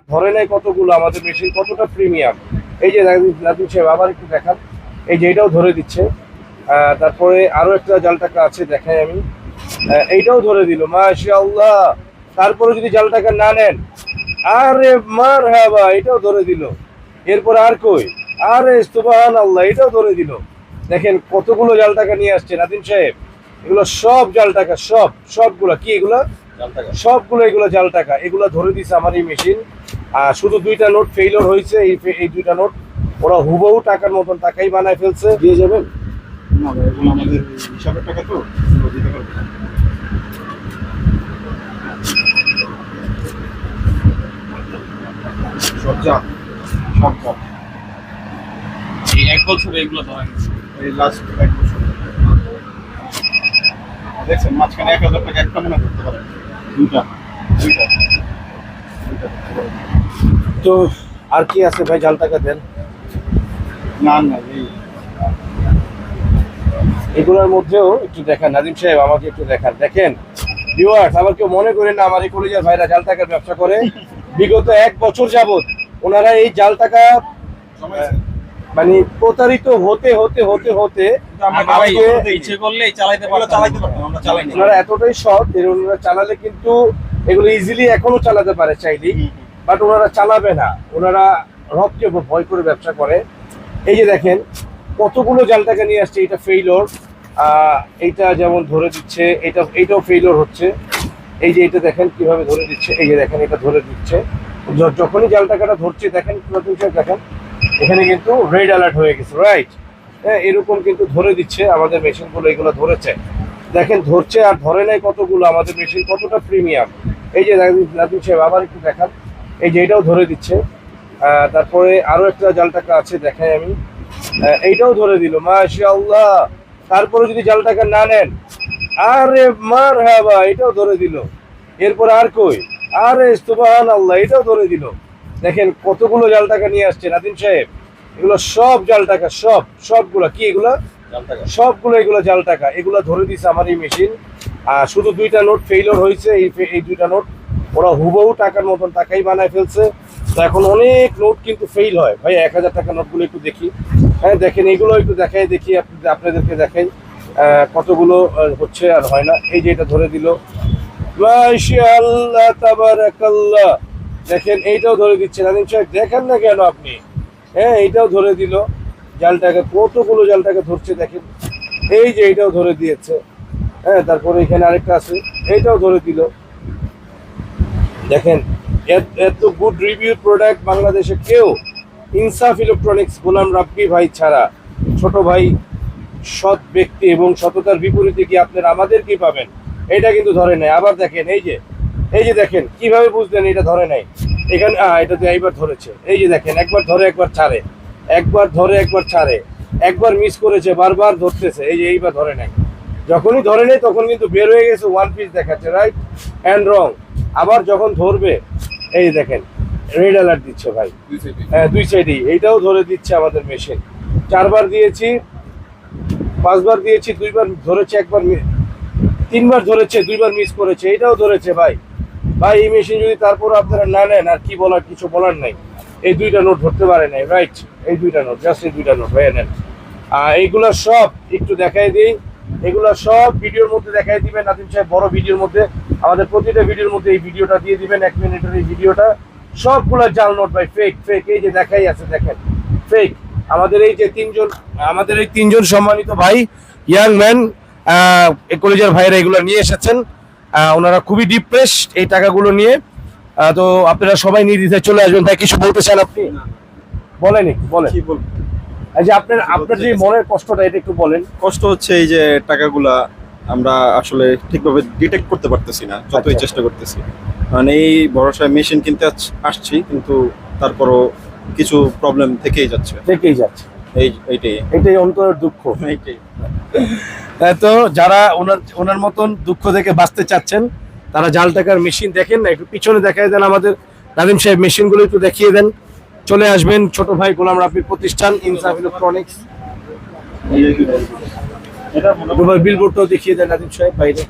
ধরে নেয় কতগুলো আমাদের মেশিন কতটা প্রিমিয়াম। এই যে নাদিম সাহেব আবার একটু দেখান, এই যে এটাও ধরে দিচ্ছে। তারপরে আরো একটা জাল টাকা আছে দেখাই আমি, এইটাও ধরে দিল মাশাআল্লাহ। তারপরে যদি জাল টাকা না নেন, আরে মারহাবা, এটাও ধরে দিল। এরপর আর কই, আরে সুবহানাল্লাহ, এটাও ধরে দিল। দেখেন কতগুলো জাল টাকা নিয়ে আসছে নাদিম সাহেব। এগুলো সব জাল টাকা, সবগুলো কি এগুলো সবগুলো এগুলো জাল টাকা। এগুলো ধরে দিছে আমার এই মেশিন। আর শুধু দুইটা নোট ফেইলিওর হয়েছে, এই দুইটা নোট ওরা হুবহু টাকার মতন টাকাই বানায় ফেলছে। দিয়ে যাবেন না ভাই, এগুলো আমাদের হিসাবের টাকা তো দিতে পারবো না। সব যা সব যা এই 1 বছরে এগুলো ধরা গেছে। এই লাস্ট 1 বছর দেখছেন, মাঝখানে 1000 টাকা একটা মনে করতে পারেন, দুইটা দুইটা দুইটা করতে পারেন। তো আর কি আছে ভাই, জাল টাকা দেন। না না, এই এগুলোর মধ্যেও একটু দেখান নাদিম সাহেব, আমাকে একটু দেখান। দেখেন ভিউয়ার্স, আবার কেউ মনে করেন না আমার এই কলেজের ভাইরা জাল টাকার ব্যবসা করে। বিগত 1 বছর যাবত ওনারা এই জাল টাকা মানে প্রতারিত হতে হতে হতে হতে ইচ্ছে করলে চালাতে পারতাম, আমরা চালাই না। ওনারা এতটাই সৎ, ওনারা চালালে কিন্তু এগুলো ইজিলি এখনো চালাতে পারে চাইলেই, বাট ওনারা চালাবে না। ওনারা রবকে ভয় করে ব্যবসা করে। এই যে দেখেন কতগুলো জাল টাকা নিয়ে আসছে। এটা ফেইলিওর, এইটা যেমন ধরে দিচ্ছে, এইটাও ফেইলিওর হচ্ছে। এই যে এটা দেখেন কিভাবে ধরে দিচ্ছে, এই যে দেখেন এটা ধরে দিচ্ছে। যখনই জাল টাকাটা ধরছে দেখেন দেখেন এখানে কিন্তু রেড অ্যালার্ট হয়ে গেছে, রাইট? হ্যাঁ, এরকম কিন্তু ধরে দিচ্ছে আমাদের মেশিনগুলো। এগুলো ধরেছে, দেখেন ধরছে আর ধরে নেয় কতগুলো আমাদের মেশিন কতটা প্রিমিয়াম। এই যে নাদিম সাহেব আবার একটু দেখান, এই যে এটাও ধরে দিচ্ছে। তারপরে আরো একটা জাল টাকা আছে দেখাই আমি, এইটাও ধরে দিল মাশাআল্লাহ। তারপরে যদি জাল টাকা না নেন, আরে মারহাবা, এটাও ধরে দিল। এরপর আর কই, আরে সুবহানাল্লাহ, এটাও ধরে দিল। দেখেন কতগুলো জাল টাকা নিয়ে আসছে নাদিম সাহেব। এগুলো সব জাল টাকা, সবগুলো কি এগুলো সবগুলো এগুলো জাল টাকা। এগুলো ধরে দিছে আমার এই মেশিন। আর শুধু দুইটা নোট ফেইলিওর হয়েছে, এই দুইটা নোট ওরা হুবহু টাকার মতন টাকাই বানায় ফেলছে। তো এখন অনেক নোট কিন্তু ফেইল হয় ভাই। 1000 টাকা নোটগুলো একটু দেখি। হ্যাঁ দেখেন, এগুলো একটু দেখাই, দেখি আপনাদেরকে দেখাই কতগুলো হচ্ছে আর হয় না। এই যে এটা ধরে দিল মাশাআল্লাহ তাবারাকাল্লাহ। দেখেন এইটাও ধরে দিচ্ছে নাদিম সাহেব, দেখেন না কেন আপনি? হ্যাঁ, এইটাও ধরে দিল। জাল টাকা কতগুলো জাল টাকা ধরছে দেখেন। এই যে এইটাও ধরে দিয়েছে। হ্যাঁ, তারপরে এখানে আরেকটা আছে, এইটাও ধরে দিল। দেখেন এত গুড রিভিউ প্রোডাক্ট বাংলাদেশে কেউ, ইনসাফ ইলেকট্রনিক্স গোলাম রাব্বি ভাই ছাড়া, ছোট ভাই সৎ ব্যক্তি এবং সততার বিপরীতে কি আপনারা আমাদের কি পাবেন? এটা কিন্তু ধরে নেয়। আবার দেখেন এই যে দেখেন কিভাবে বুঝলেন এটা ধরে নেয়। এখানে এটা তো এইবার ধরেছে। এই যে দেখেন একবার ধরে একবার ছাড়ে, একবার ধরে একবার ছাড়ে, একবার মিস করেছে, বারবার ধরতেছে। এই যে এইবার ধরে নেয়। যখনই ধরে নেয় তখন কিন্তু বের হয়ে গেছে, ওয়ান পিস দেখাচ্ছে, রাইট অ্যান্ড রং। আবার যখন ধরবে এই দেখেন রেড অ্যালার্ট দিচ্ছে ভাই। হ্যাঁ, দুই সাইডেই এইটাও ধরে দিচ্ছে আমাদের মেশিন। 4 বার দিয়েছি, 5 বার দিয়েছি, 2 বার ধরেছে, 1 বার 3 বার ধরেছে, 2 বার মিস করেছে, এটাও ধরেছে ভাই। ভাই এই মেশিন যদি তারপর আপনারা না নেন, আর কি বলার, কিছু বলার নাই। এই দুইটা নোট ধরতে পারে নাই, রাইট? এই দুইটা নোট, জাস্ট এই দুইটা নোট ভাই নেন। এইগুলো সব একটু দেখাই দিই। এগুলো সব ভিডিওর মধ্যে দেখাই দিবেন নাদিম সাহেব, বড় ভিডিওর মধ্যে। আমাদের প্রতিটা ভিডিওর মধ্যে এই ভিডিওটা দিয়ে দিবেন, 1 মিনিটের এই ভিডিওটা। সবগুলো জাল নোট ভাই, ফেক ফেক। এই যে দেখাই আছে দেখেন, ফেক। আমাদের এই যে তিনজন সম্মানিত ভাই, ইয়াং ম্যান, কলেজের ভাইরা এগুলো নিয়ে এসেছেন। ওনারা খুবই ডিপ্রেসড এই টাকাগুলো নিয়ে। তো আপনারা সবাই নির্দ্বিধায় চলে আসবেন। ভাই কিছু বলতে চান আপনি? বলেন কি বলবো, এই যে আপনার যে মনের কষ্টটা, এটা একটু বলেন। কষ্ট হচ্ছে এই যে টাকাগুলা আমরা আসলে ঠিকভাবে ডিটেক্ট করতে পারতেছি না, যতই চেষ্টা করতেছি। মানে এই ভরসায় মেশিন কিনতে আসছি, কিন্তু তারপরও কিছু প্রবলেম থেকেই যাচ্ছে। এইটাই অন্তরের দুঃখ। এইটাই। তো যারা ওনার মতন দুঃখ থেকে বাঁচতে চাচ্ছেন, তারা জাল টাকার মেশিন দেখেন না, একটু পিছনে দেখাই দেন আমাদের নাদিম সাহেব, মেশিনগুলো একটু দেখিয়ে দেন। চলে আসবেন ছোট ভাই গোলাম রাব্বির প্রতিষ্ঠান ইনসাফ ইলেকট্রনিক্স। বিলবোর্ডটাও দেখিয়ে দেন নাদিম সাহেব বাইরে।